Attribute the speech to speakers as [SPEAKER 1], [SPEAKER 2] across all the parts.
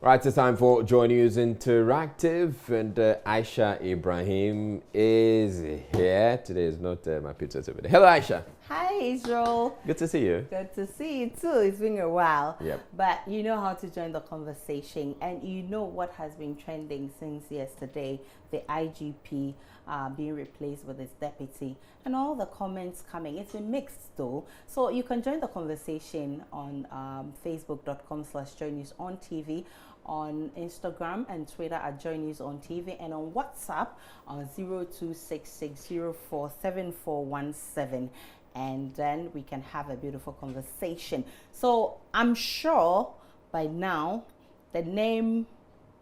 [SPEAKER 1] Right, it's time for Joy News Interactive, and Aisha Ibrahim is here. Today is not my pizza today. Hello, Aisha.
[SPEAKER 2] Hi, Israel.
[SPEAKER 1] Good to see you.
[SPEAKER 2] Good to see you too. It's been a while.
[SPEAKER 1] Yep.
[SPEAKER 2] But you know how to join the conversation, and you know what has been trending since yesterday, the IGP being replaced with his deputy, and all the comments coming. It's been mixed though. So you can join the conversation on facebook.com/joynews-on-TV, on Instagram and Twitter at Joy News on TV, and on WhatsApp on 0266047417. And then we can have a beautiful conversation. So I'm sure by now the name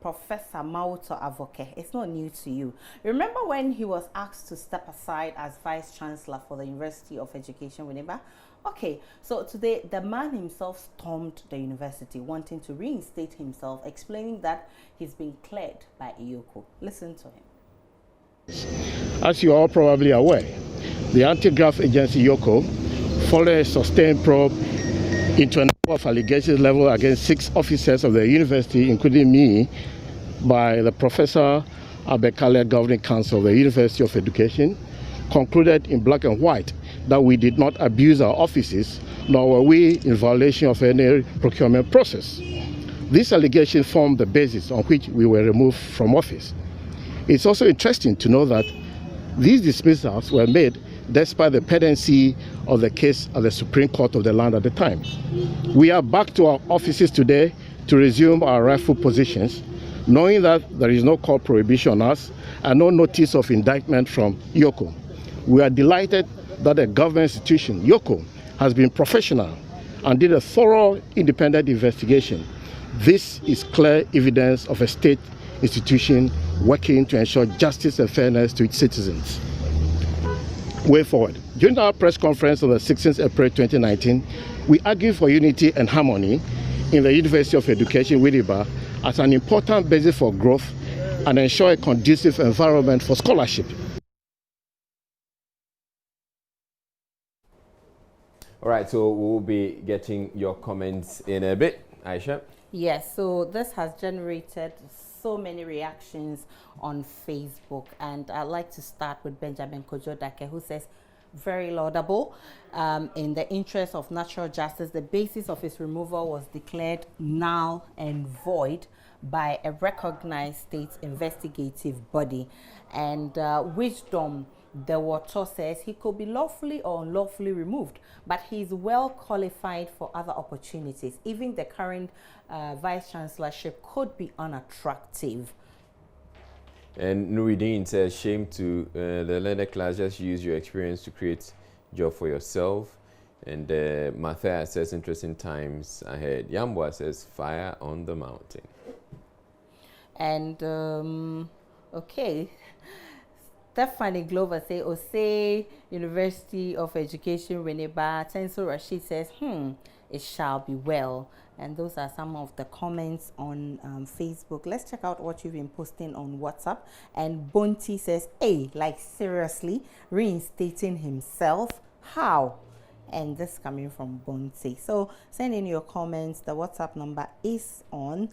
[SPEAKER 2] Professor Mauto Avoke, it's not new to you. Remember when he was asked to step aside as Vice Chancellor for the University of Education, Winneba? Okay, so today the man himself stormed the university, wanting to reinstate himself, explaining that he's been cleared by IYOKO. Listen to him.
[SPEAKER 3] As you are probably aware, the anti-graft agency IYOKO followed a sustained probe into a number of allegations leveled against 6 officers of the university, including me, by the Professor Abekale Governing Council of the University of Education, concluded in black and white that we did not abuse our offices, nor were we in violation of any procurement process. These allegations formed the basis on which we were removed from office. It's also interesting to know that these dismissals were made despite the pendency of the case at the Supreme Court of the land at the time. We are back to our offices today to resume our rightful positions, knowing that there is no court prohibition on us and no notice of indictment from IYOKO. We are delighted that a government institution, IYOKO, has been professional and did a thorough independent investigation. This is clear evidence of a state institution working to ensure justice and fairness to its citizens. Way forward. During our press conference on the 16th April 2019, we argued for unity and harmony in the University of Education, Winneba, as an important basis for growth and ensure a conducive environment for scholarship.
[SPEAKER 1] All right, so we'll be getting your comments in a bit, Aisha.
[SPEAKER 2] Yes, so this has generated so many reactions on Facebook, and I'd like to start with Benjamin Kojodake, who says, very laudable. In the interest of natural justice, the basis of his removal was declared null and void by a recognized state investigative body. And Wisdom the Water says he could be lawfully or unlawfully removed, but he's well qualified for other opportunities. Even the current vice chancellorship could be unattractive.
[SPEAKER 1] And Nuridin says, shame to the learned class, just use your experience to create job for yourself. And Matthias says, interesting times ahead. Yambwa says, fire on the mountain.
[SPEAKER 2] And okay, Stephanie Glover say, Osei University of Education, Winneba. Tensor Rashid says, it shall be well. And those are some of the comments on Facebook. Let's check out what you've been posting on WhatsApp. And Bonti says, hey, like seriously, reinstating himself? How? And this coming from Bonti. So send in your comments. The WhatsApp number is on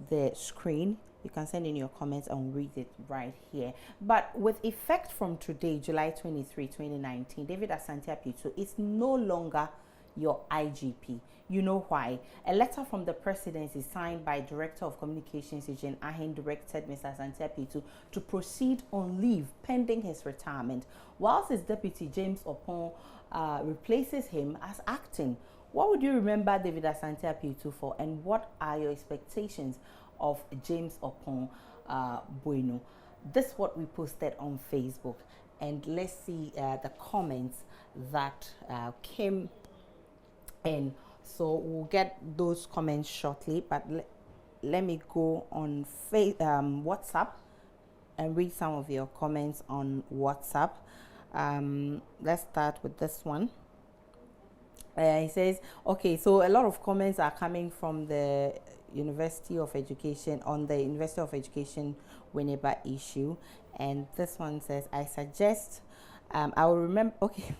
[SPEAKER 2] the screen. You can send in your comments and read it right here. But with effect from today, July 23, 2019, David Asante Apitu is no longer your IGP. You know why? A letter from the presidency signed by Director of Communications Eugene Ahin directed Mr. Asante Apitu to proceed on leave pending his retirement, whilst his deputy James Opon replaces him as acting. What would you remember David Asante Apitu for, and what are your expectations of James Opon Bueno? This is what we posted on Facebook, and let's see the comments that came in. So we'll get those comments shortly, but let me go on WhatsApp and read some of your comments on WhatsApp. Let's start with this one. He says, okay, so a lot of comments are coming from the University of Education on the University of Education Winneba issue, and this one says, I suggest I will remember. Okay,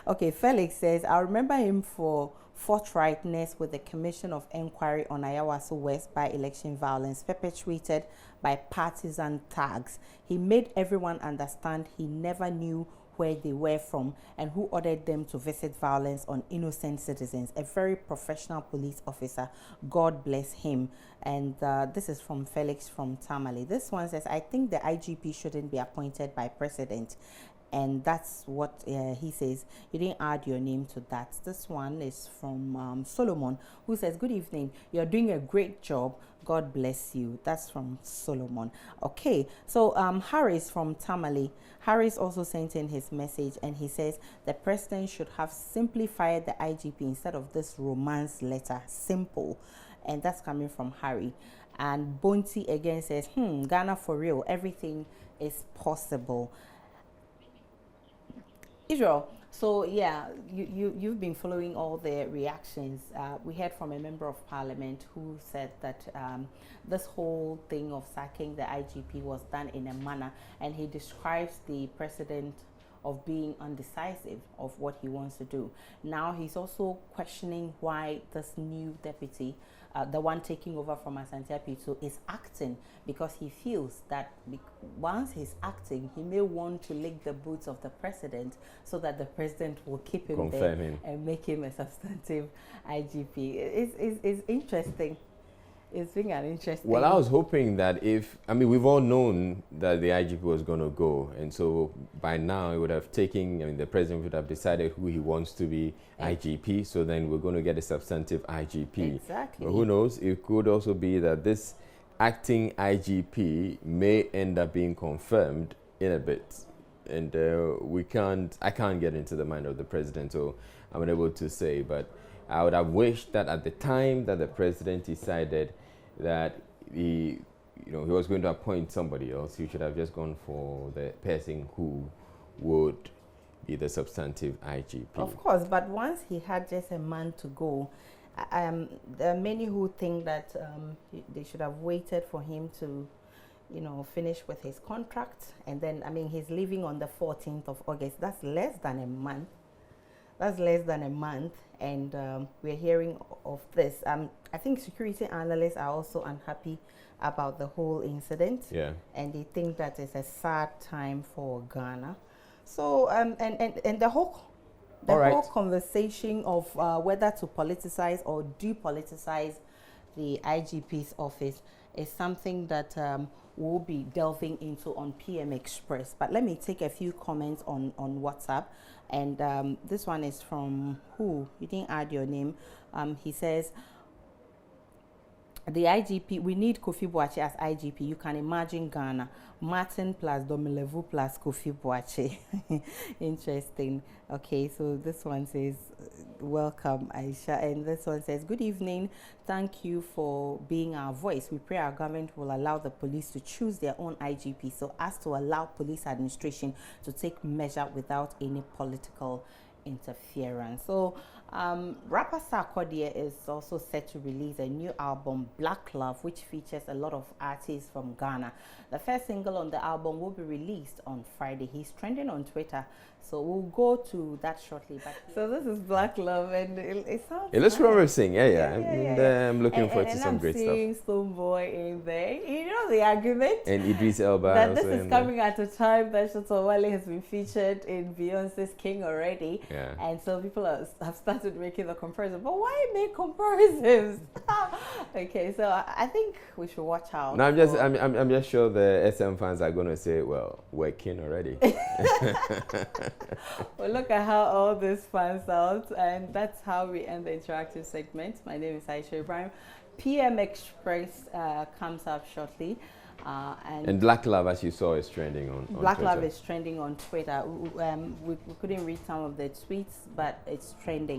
[SPEAKER 2] Okay, Felix says, I remember him for forthrightness with the Commission of Inquiry on Ayawaso West by-election violence perpetrated by partisan thugs. He made everyone understand he never knew where they were from and who ordered them to visit violence on innocent citizens. A very professional police officer. God bless him. And this is from Felix from Tamale. This one says, I think the IGP shouldn't be appointed by president. And that's what he says. You didn't add your name to that. This one is from Solomon, who says, good evening. You're doing a great job. God bless you. That's from Solomon. Okay, so Harris from Tamale. Harris also sent in his message, and he says the president should have simply fired the IGP instead of this romance letter. Simple. And that's coming from Harry. And Bonti again says, Ghana for real. Everything is possible. Israel, so yeah, you've been following all the reactions. We heard from a member of parliament who said that this whole thing of sacking the IGP was done in a manner, and he describes the president of being undecisive of what he wants to do. Now he's also questioning why this new deputy, the one taking over from Asante Apitu, is acting, because he feels that once he's acting, he may want to lick the boots of the president so that the president will keep him there and make him a substantive IGP. It's interesting. It's been an interesting...
[SPEAKER 1] Well, I was hoping that we've all known that the IGP was going to go, and so by now it would have taken, the president would have decided who he wants to be IGP, so then we're going to get a substantive IGP.
[SPEAKER 2] Exactly.
[SPEAKER 1] But who knows, it could also be that this acting IGP may end up being confirmed in a bit, and I can't get into the mind of the president, so I'm unable to say, but I would have wished that at the time that the president decided that he was going to appoint somebody else, he should have just gone for the person who would be the substantive IGP.
[SPEAKER 2] Of course, but once he had just a month to go, there are many who think that they should have waited for him to, finish with his contract, and then, he's leaving on the 14th of August. That's less than a month. And we're hearing of this. I think security analysts are also unhappy about the whole incident.
[SPEAKER 1] Yeah.
[SPEAKER 2] And they think that it's a sad time for Ghana. So, and the whole conversation of whether to politicize or depoliticize the IGP's office is something that we'll be delving into on PM Express. But let me take a few comments on WhatsApp. And this one is from who? You didn't add your name. He says, the IGP, we need Kofi Boakye as IGP. You can imagine Ghana. Martin plus Domilevu plus Kofi Boakye. Interesting. Okay, so this one says, welcome, Aisha. And this one says, good evening. Thank you for being our voice. We pray our government will allow the police to choose their own IGP so as to allow police administration to take measure without any political interference. So rapper Sarkodie is also set to release a new album, Black Love, which features a lot of artists from Ghana. The first single on the album will be released on Friday. He's trending on Twitter, so we'll go to that shortly. But so this is Black Love, and it sounds
[SPEAKER 1] looks promising. I'm looking forward to some great stuff.
[SPEAKER 2] And I'm seeing Stonebwoy in there. You know the argument.
[SPEAKER 1] And Idris Elba.
[SPEAKER 2] That this is coming at a time that Shatta Wale has been featured in Beyonce's King already.
[SPEAKER 1] Yeah.
[SPEAKER 2] And so people have started making the comparison. But why make comparisons? Okay, so I think we should watch out.
[SPEAKER 1] No, I'm just sure the SM fans are going to say, well, we're king already.
[SPEAKER 2] Well, look at how all this pans out, and that's how we end the interactive segment. My name is Aisha Ibrahim. PM Express comes up shortly. And
[SPEAKER 1] Black Love, as you saw, is trending on
[SPEAKER 2] Black
[SPEAKER 1] Twitter.
[SPEAKER 2] Love is trending on Twitter. We couldn't read some of the tweets, but it's trending.